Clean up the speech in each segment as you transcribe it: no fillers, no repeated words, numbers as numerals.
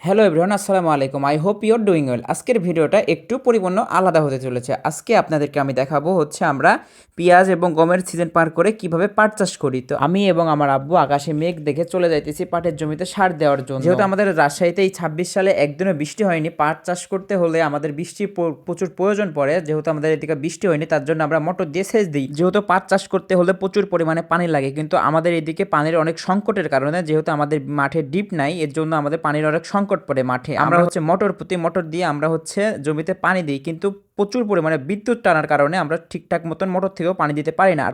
Hello everyone, আসসালামু আলাইকুম। I hope you are doing well. আজকের ভিডিওটা একটু পরিপূর্ণ আলাদা হতে চলেছে। আজকে আপনাদেরকে আমি দেখাবো আমরা পেঁয়াজ এবং গমের সিজন পার করে কিভাবে পাট চাষ করি। তো আমি এবং আমার আব্বু আকাশে মেঘ দেখে চলে যাইতেছি পাটের জমিতে সার দেওয়ার জন্য। যেহেতু আমাদের রাজশাহীতে এই 26 সালে একদিনও বৃষ্টি হয়নি, পাট চাষ করতে হলে আমাদের বৃষ্টি প্রচুর প্রয়োজন পড়ে। যেহেতু আমাদের এদিকে বৃষ্টি হয়নি, তার জন্য আমরা মোটর দিয়ে সেচ দিই। যেহেতু পাট চাষ করতে হলে প্রচুর পরিমাণে পানি লাগে, কিন্তু আমাদের এদিকে পানির অনেক সংকটের কারণে, যেহেতু আমাদের মাঠে ডিপ নাই, এর জন্য আমাদের পানির অনেক সংকট পড়ে মাঠে। আমরা মোটর দিয়ে আমরা জমিতে পানি দিই, কিন্তু প্রচুর পরিমাণে বিদ্যুৎ টানার কারণে আমরা ঠিকঠাক মতন মোটর থেকেও পানি দিতে পারি না।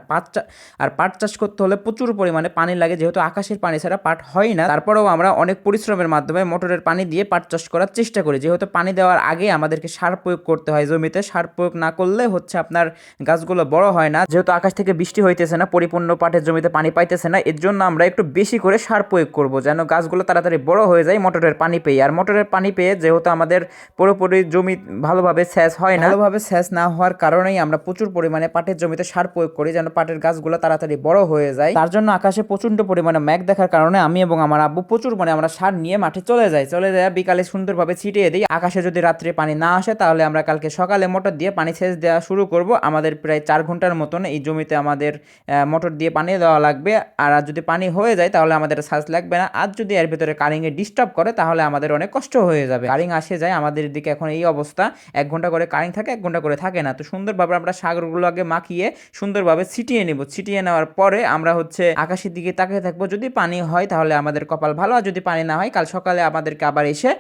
আর পাট চাষ করতে হলে প্রচুর পরিমাণে পানি লাগে, যেহেতু আকাশের পানি ছাড়া পাট হয় না। তারপরেও আমরা অনেক পরিশ্রমের মাধ্যমে মোটরের পানি দিয়ে পাট চাষ করার চেষ্টা করি। যেহেতু পানি দেওয়ার আগে আমাদেরকে সার প্রয়োগ করতে হয় জমিতে। সার প্রয়োগ না করলে আপনার গাছগুলো বড় হয় না। যেহেতু আকাশ থেকে বৃষ্টি হইতেছে না, পরিপূর্ণ পাটের জমিতে পানি পাইতেছে না, এর জন্য আমরা একটু বেশি করে সার প্রয়োগ করব, যেন গাছগুলো তাড়াতাড়ি বড় হয়ে যায় মোটরের পানি পেয়ে। আর মোটরের পানি পেয়ে যেহেতু আমাদের পুরোপুরি জমি ভালোভাবে সেচ হয় না, ভালোভাবে সেচ না হওয়ার কারণেই আমরা প্রচুর পরিমাণে পাটের জমিতে সার প্রয়োগ করি, যেন পাটের গাছগুলো তাড়াতাড়ি বড় হয়ে যায়। তার জন্য আকাশে প্রচন্ড পরিমাণে মেঘ দেখার কারণে আমি এবং আমার আব্বু প্রচুর আমরা সার নিয়ে মাঠে চলে যাই বিকালে সুন্দরভাবে ছিটিয়ে দিই। আকাশে যদি রাত্রে পানি না আসে, তাহলে আমরা কালকে সকালে মোটর দিয়ে পানি সেচ দেওয়া শুরু করব। আমাদের প্রায় 4 ঘন্টার মতন এই জমিতে আমাদের মোটর দিয়ে পানি দেওয়া লাগবে। আর যদি পানি হয়ে যায়, তাহলে আমাদের সাজ লাগবে না। আর যদি এর ভিতরে কারেন্টে ডিস্টার্ব করে, তাহলে আমাদের অনেক কষ্ট হয়ে যাবে। কারেন্ট আসে যায় আমাদের দিকে এখন এই অবস্থা, 1 ঘন্টা করে কারেন্ট থাকে, 1 ঘন্টা করে থাকে না। তো সুন্দরভাবে আমরা সাগরগুলো আগে মাখিয়ে সুন্দরভাবে ছিটিয়ে নেব। ছিটিয়ে নেওয়ার পরে আমরা আকাশের দিকে তাকিয়ে থাকবো। যদি পানি হয় তাহলে আমাদের কপাল ভালো, আর যদি পানি না হয়, কাল সকালে আমাদেরকে আবার এসে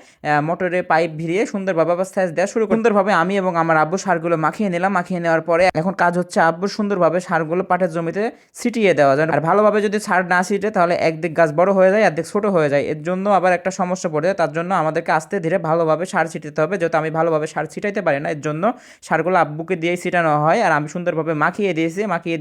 মোটরে পাইপ ভিড়িয়ে সুন্দরভাবে আবার সেচ দেওয়া শুরু। সুন্দরভাবে আমি এবং আমার আব্বু সারগুলো মাখিয়ে নিলাম। মাখিয়ে নেওয়ার পরে এখন কাজ আব্বু সুন্দরভাবে সারগুলো পাটের জমিতে ছিটিয়ে দেওয়া যায়। আর ভালোভাবে যদি সার না ছিটে, তাহলে একদিক গাছ বড় হয়ে যায়, একদিক ছোট হয়ে যায়। এর জন্য আবার একটা সমস্যা পড়ে যায়। তার জন্য আমাদেরকে আস্তে ধীরে ভালোভাবে সার ছিটাতে হবে। যেহেতু আমি ভালোভাবে সার ছিটাইতে পারি না, এর জন্য সারগুলো আব্বুকে দিয়েই ছিটানো হয়। আর আমি সুন্দরভাবে মাখিয়ে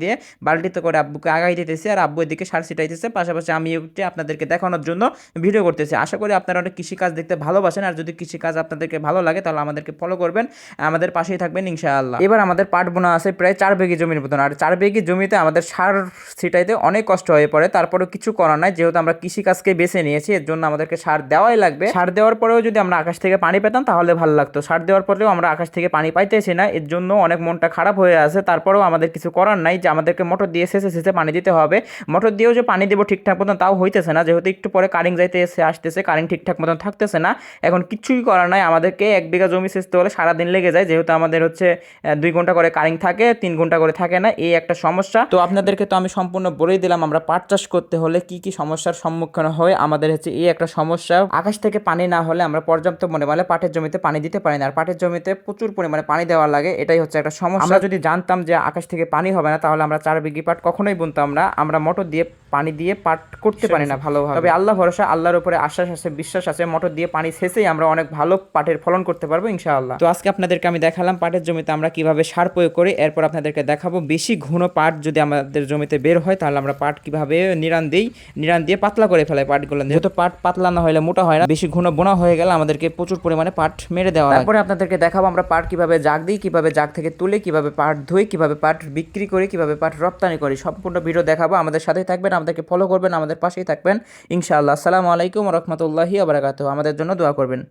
দিয়ে বালতিতে করে আব্বুকে আগাই দিতেছি, আর আব্বু এদিকে সার ছিটাইতেছে। পাশাপাশি আমি একটু আপনাদেরকে দেখানোর জন্য ভিডিও করতেছি। আশা করি আপনারা অনেক কৃষিকাজ দেখতে ভালোবাসেন। আর যদি কৃষিকাজ আপনাদেরকে ভালো লাগে, তাহলে আমাদেরকে ফলো করবেন, আমাদের পাশেই থাকবেন ইনশাআল্লাহ। এবার আমাদের পাট বোনা আছে প্রায় 4 বিঘি জমির মতন। আর 4 বিঘি জমিতে আমাদের সার ছিটাইতে অনেক কষ্ট হয়ে পড়ে। তারপরেও কিছু করার নাই, যেহেতু আমরা কৃষিকাজকে বেছে নিয়েছি, এর জন্য আমাদেরকে সার দেওয়াই লাগবে। সার দেওয়ার পরেও যদি আমরা আকাশ থেকে পানি পেতাম, তাহলে ভালো লাগতো। সার দেওয়ার পরেও আমরা আকাশ থেকে পানি পাইতেছি না, এর জন্য অনেক মনটা খারাপ হয়ে আছে। তারপরেও আমাদের কিছু করার নাই, যে আমাদেরকে মোটর দিয়ে সেচে পানি দিতে হবে। মোটর দিয়েও যে পানি দেবো ঠিকঠাক মতন, তাও হইতেছে না, যেহেতু একটু পরে কারেন্ট যাইতে আসতেছে, কারেন্ট ঠিকঠাক মতন থাকতেছে না। এখন কিছুই করার নাই, আমাদেরকে 1 বিঘা জমি সেচতে হলে সারাদিন লেগে যায়। যেহেতু আমাদের 2 ঘন্টা করে কারেন্ট থাকে, 3 ঘন্টা করে থাকে না, এই একটা সমস্যা। তো আপনাদেরকে তো আমি সম্পূর্ণ বলেই দিলাম আমরা পাট চাষ করতে হলে কি কি সমস্যার সম্মুখীন হয়। আমাদের এই একটা সমস্যা, আকাশ থেকে পানি না হলে আমরা পর্যাপ্ত পরিমাণে পাটের জমিতে পানি দিতে পারি না। আর পাটের জমিতে প্রচুর পরিমাণে পানি দেওয়া লাগে, এটাই একটা সমস্যা। আমরা যদি জানতাম যে আকাশ থেকে পানি হবে না, তাহলে আমরা 4 বিঘি পাট কখনোই বুনতাম না। আমরা মোটর দিয়ে পানি দিয়ে পাট করতে পারি না ভালোভাবে। তবে আল্লাহ ভরসা, আল্লাহর উপরে আশ্বাস আছে, বিশ্বাস আছে, মোটর দিয়ে পানি সেচেই আমরা অনেক ভালো পাটের ফলন করতে পারবো ইনশাআল্লাহ। তো আজকে আপনাদেরকে আমি দেখালাম পাটের জমিতে আমরা কিভাবে সার প্রয়োগ করি। এরপর আপনাদেরকে দেখাবো বেশি ঘন পাট যদি আমাদের জমিতে বের হয়, তাহলে আমরা পাট কিভাবে নিড়ান দিয়ে পাতলা করে ফেলাই পাটগুলো। যেহেতু পাট পাতলা না হলে মোটা হয় না, বেশি ঘন বোনা হয়ে গেলে আমাদেরকে প্রচুর পরিমাণে পাট মেরে দেওয়া। তারপরে আপনাদেরকে দেখাবো আমরা পাট কিভাবে জাগ দিই, কিভাবে জাগ থেকে তুলে, কিভাবে পাট ধুই, কিভাবে পাট বিক্রি করি, কিভাবে পাট রপ্তানি করি। সম্পূর্ণ ভিডিও দেখাবো, আমাদের সাথেই থাকবেন, আমাদেরকে ফলো করবেন, আমাদের পাশেই থাকবেন ইনশাআল্লাহ। আসসালামু আলাইকুম ওয়া রাহমাতুল্লাহি ওয়া বারাকাতুহু। আমাদের জন্য দোয়া করবেন।